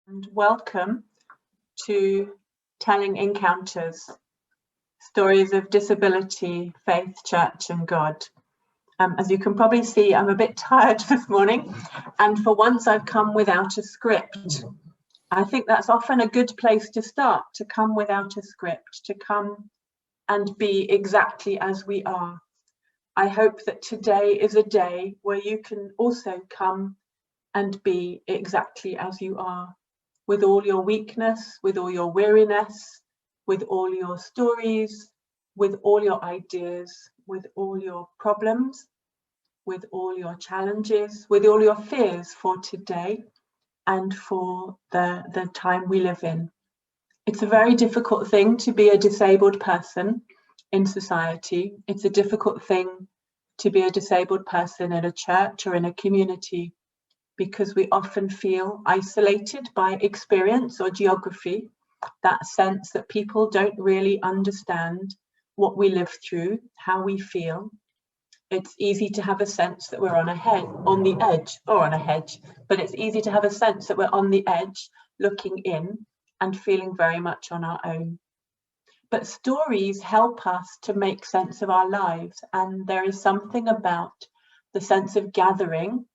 And welcome to Telling Encounters, stories of disability, faith, church and God. As you can probably see, I'm a bit tired this morning, and for once I've come without a script. I think that's often a good place to start, to come without a script, to come and be exactly as we are. I hope that today is a day where you can also come and be exactly as you are, with all your weakness, with all your weariness, with all your stories, with all your ideas, with all your problems, with all your challenges, with all your fears for today and for the time we live in. It's a very difficult thing to be a disabled person in society. It's a difficult thing to be a disabled person in a church or in a community, because we often feel isolated by experience or geography, that sense that people don't really understand what we live through, how we feel. It's easy to have a sense that we're on the edge, but it's easy to have a sense that we're on the edge, looking in and feeling very much on our own. But stories help us to make sense of our lives, and there is something about the sense of gathering,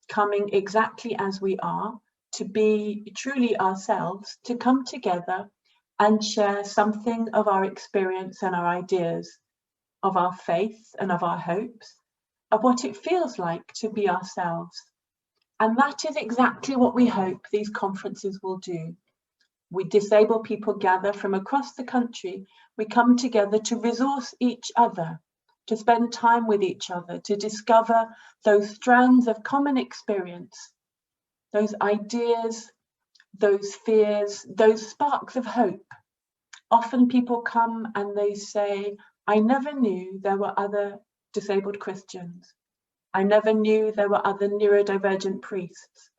coming exactly as we are, to be truly ourselves, to come together and share something of our experience and our ideas, of our faith and of our hopes, of what it feels like to be ourselves. And that is exactly what we hope these conferences will do. We disabled people gather from across the country. We come together to resource each other, to spend time with each other, to discover those strands of common experience, those ideas, those fears, those sparks of hope. Often people come and they say, I never knew there were other disabled Christians. I never knew there were other neurodivergent priests.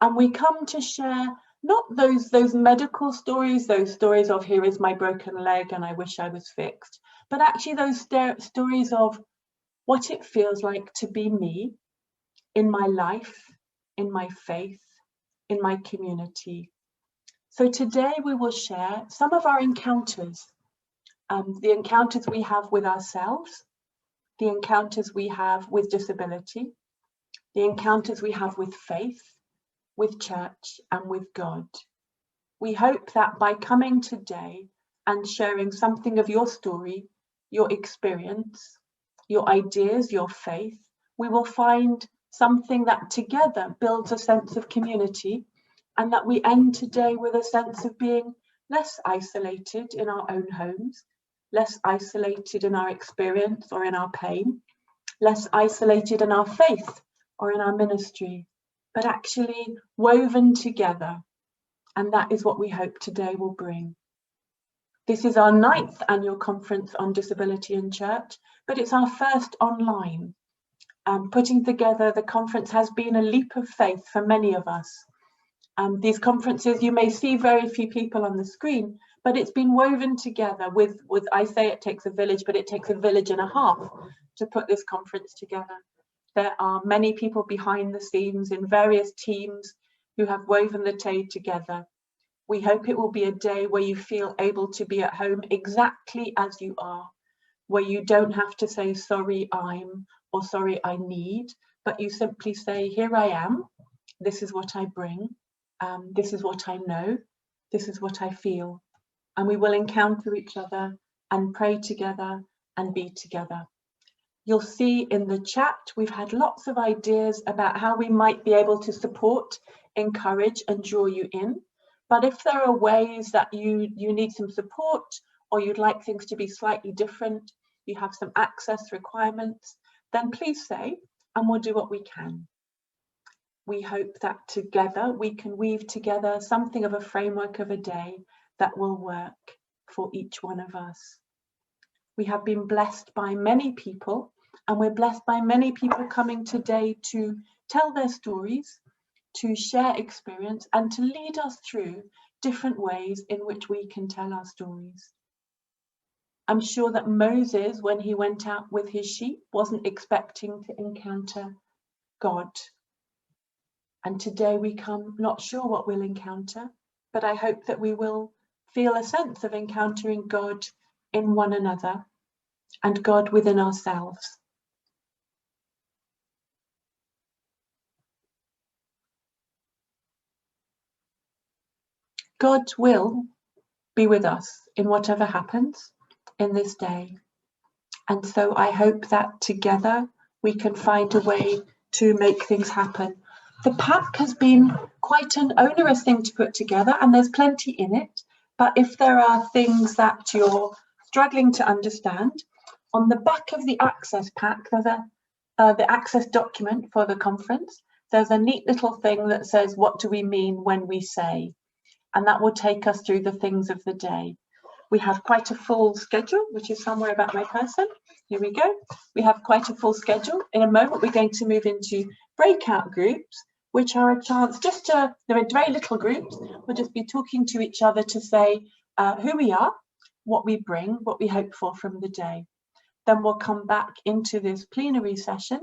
And we come to share not those medical stories, those stories of here is my broken leg and I wish I was fixed, but actually those stories of what it feels like to be me in my life, in my faith, in my community. So today we will share some of our encounters, the encounters we have with ourselves, the encounters we have with disability, the encounters we have with faith, with church and with God. We hope that by coming today and sharing something of your story, your experience, your ideas, your faith, we will find something that together builds a sense of community, and that we end today with a sense of being less isolated in our own homes, less isolated in our experience or in our pain, less isolated in our faith or in our ministry, but actually woven together. And that is what we hope today will bring. This is our 9th annual conference on disability in church, but it's our first online. Putting together the conference has been a leap of faith for many of us. These conferences, you may see very few people on the screen, but it's been woven together with I say it takes a village, but it takes a village and a half to put this conference together. There are many people behind the scenes in various teams who have woven the day together. We hope it will be a day where you feel able to be at home exactly as you are, where you don't have to say, sorry, I'm, or sorry, I need, but you simply say, here I am, this is what I bring, this is what I know, this is what I feel. And we will encounter each other and pray together and be together. You'll see in the chat, we've had lots of ideas about how we might be able to support, encourage and draw you in. But if there are ways that you need some support, or you'd like things to be slightly different, you have some access requirements, then please say, and we'll do what we can. We hope that together we can weave together something of a framework of a day that will work for each one of us. We have been blessed by many people, and we're blessed by many people coming today to tell their stories, to share experience, and to lead us through different ways in which we can tell our stories. I'm sure that Moses, when he went out with his sheep, wasn't expecting to encounter God. And today we come not sure what we'll encounter, but I hope that we will feel a sense of encountering God in one another and God within ourselves. God will be with us in whatever happens in this day. And so I hope that together we can find a way to make things happen. The pack has been quite an onerous thing to put together, and there's plenty in it. But if there are things that you're struggling to understand, on the back of the access pack, there's the access document for the conference. There's a neat little thing that says, what do we mean when we say? And that will take us through the things of the day. We have quite a full schedule, which is somewhere about my person. Here we go. We have quite a full schedule. In a moment, we're going to move into breakout groups, which are a chance there are very little groups. We'll just be talking to each other to say who we are, what we bring, what we hope for from the day. Then we'll come back into this plenary session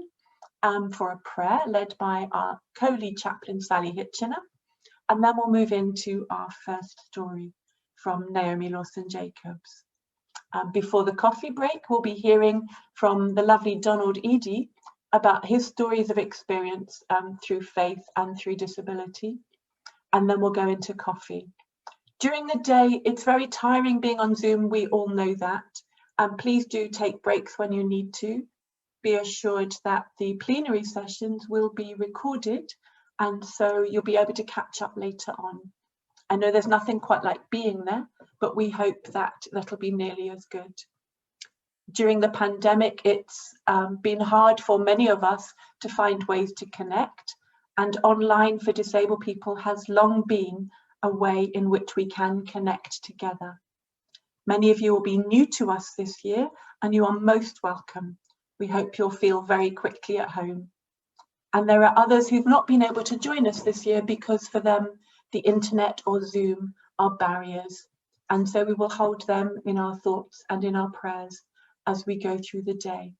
for a prayer led by our co-lead chaplain, Sally Hitchener. And then we'll move into our first story from Naomi Lawson-Jacobs. Before the coffee break, we'll be hearing from the lovely Donald Eady about his stories of experience through faith and through disability. And then we'll go into coffee. During the day, it's very tiring being on Zoom. We all know that. And please do take breaks when you need to. Be assured that the plenary sessions will be recorded, and so you'll be able to catch up later on. I know there's nothing quite like being there, but we hope that that'll be nearly as good. During the pandemic, it's been hard for many of us to find ways to connect, and online for disabled people has long been a way in which we can connect together. Many of you will be new to us this year, and you are most welcome. We hope you'll feel very quickly at home. And there are others who've not been able to join us this year because for them, the internet or Zoom are barriers. And so we will hold them in our thoughts and in our prayers as we go through the day.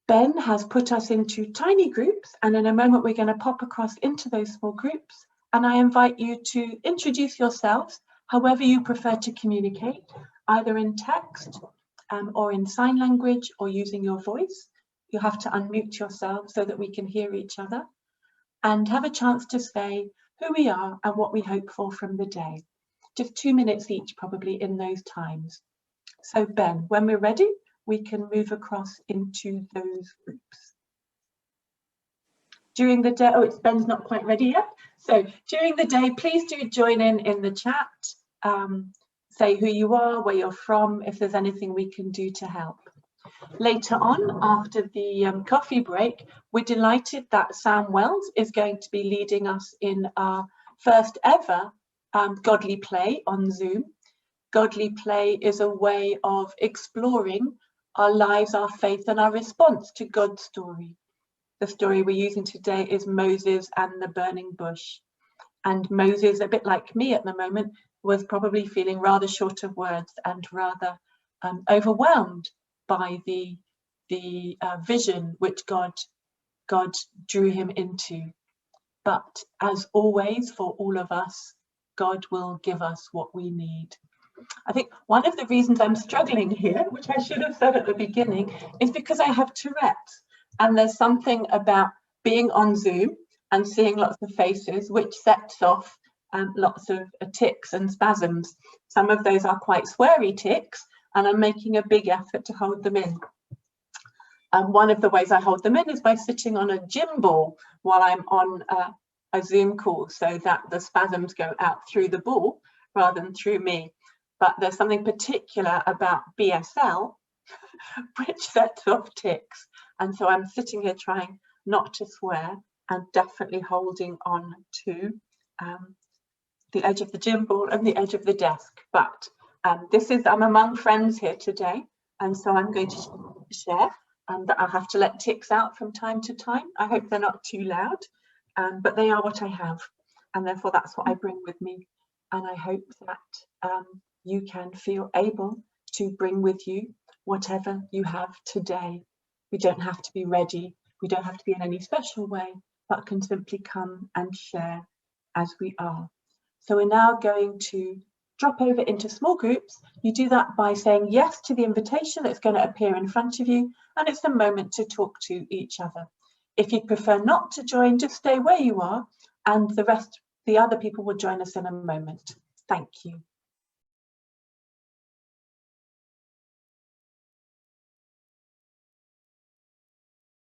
Ben has put us into tiny groups, and in a moment we're going to pop across into those small groups. And I invite you to introduce yourselves however you prefer to communicate, either in text or in sign language or using your voice. You have to unmute yourself so that we can hear each other and have a chance to say who we are and what we hope for from the day. Just 2 minutes each probably in those times. So Ben, when we're ready, we can move across into those groups. During the day, Ben's not quite ready yet. So during the day, please do join in the chat. Say who you are, where you're from, if there's anything we can do to help. Later on, after the coffee break, we're delighted that Sam Wells is going to be leading us in our first ever Godly Play on Zoom. Godly Play is a way of exploring our lives, our faith, and our response to God's story. The story we're using today is Moses and the burning bush. And Moses, a bit like me at the moment, was probably feeling rather short of words and rather overwhelmed by the vision which God drew him into. But as always, for all of us, God will give us what we need. I think one of the reasons I'm struggling here, which I should have said at the beginning, is because I have Tourette's. And there's something about being on Zoom and seeing lots of faces which sets off lots of tics and spasms. Some of those are quite sweary tics, and I'm making a big effort to hold them in. One of the ways I hold them in is by sitting on a gym ball while I'm on a Zoom call, so that the spasms go out through the ball rather than through me. But there's something particular about BSL which sets off tics. And so I'm sitting here trying not to swear and definitely holding on to the edge of the gym ball and the edge of the desk. But I'm among friends here today, and so I'm going to share that I'll have to let tics out from time to time. I hope they're not too loud, but they are what I have, and therefore that's what I bring with me. And I hope that you can feel able to bring with you whatever you have today. We don't have to be ready. We don't have to be in any special way, but can simply come and share as we are. So we're now going to drop over into small groups. You do that by saying yes to the invitation that's going to appear in front of you, and it's a moment to talk to each other. If you prefer not to join, just stay where you are, and the other people will join us in a moment. Thank you.